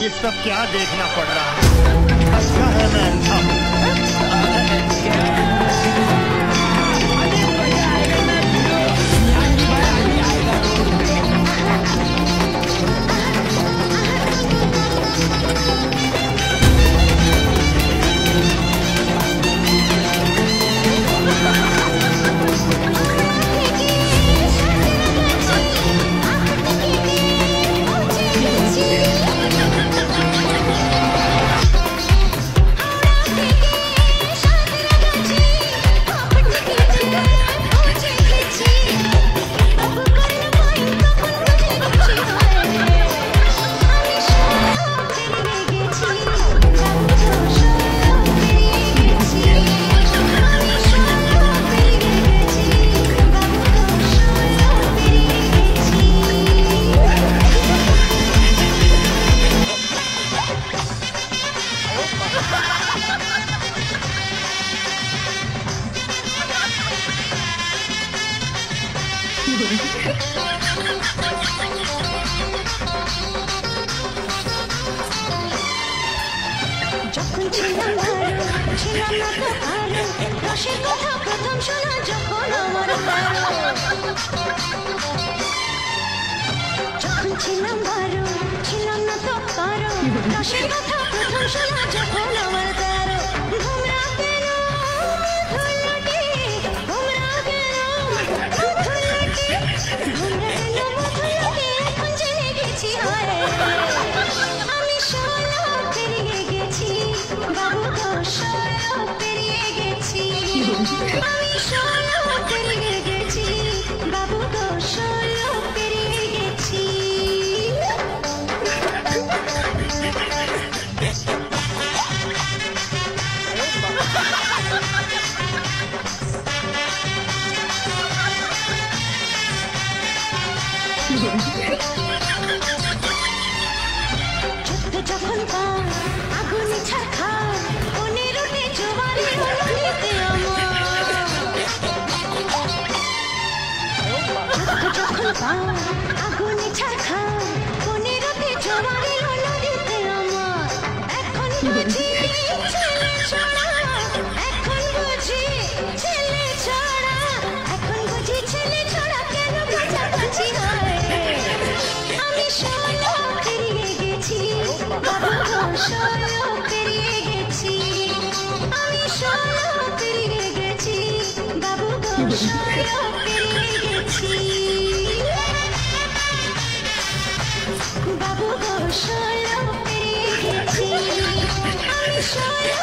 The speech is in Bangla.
ये सब क्या देखना पड़ रहा है? अच्छा है मैं अंधा हूँ। যখন ছিলাম ভালো ছিলাম না তো ভালো রসের কথা প্রথম শোনা যখন আমার যখন ছিলাম ভালো ছিলাম না তো কারো রসের কথা প্রথম শোনা যখন আমার তারো ঘুমরা কেন ধুলটি ঘুমরা কেন ধুলটি ঘুমরা কেন ধুলটি এখন জেনে গেছি হয় আমি সোনা পেরিয়ে গেছি বাবু গো সোনা পেরিয়ে গেছি আমি সোনা পেরিয়ে গেছি বাবু গো সোনা পেরিয়ে গেছি যুদ্ধ যখন তার আগুনে ছারখার মনের উঠে জোয়ারে নদীতে আমার যুদ্ধ যখন তার আগুনে ছারখার মনের উঠে জোয়ারে নদীতে আমার এখন বুঝি ছেলে ছড়া এখন বুঝি ছেলে ছড়া এখন বুঝি ছেলে ছড়া কেন কাছাকাছি হয় আমি সোনা পেরিয়ে গেছি বাবু গো সোনা পেরিয়ে গেছি আমি সোনা পেরিয়ে গেছি বাবু গো সোনা পেরিয়ে গেছি বাবু গো সোনা পেরিয়ে গেছি আমি সোনা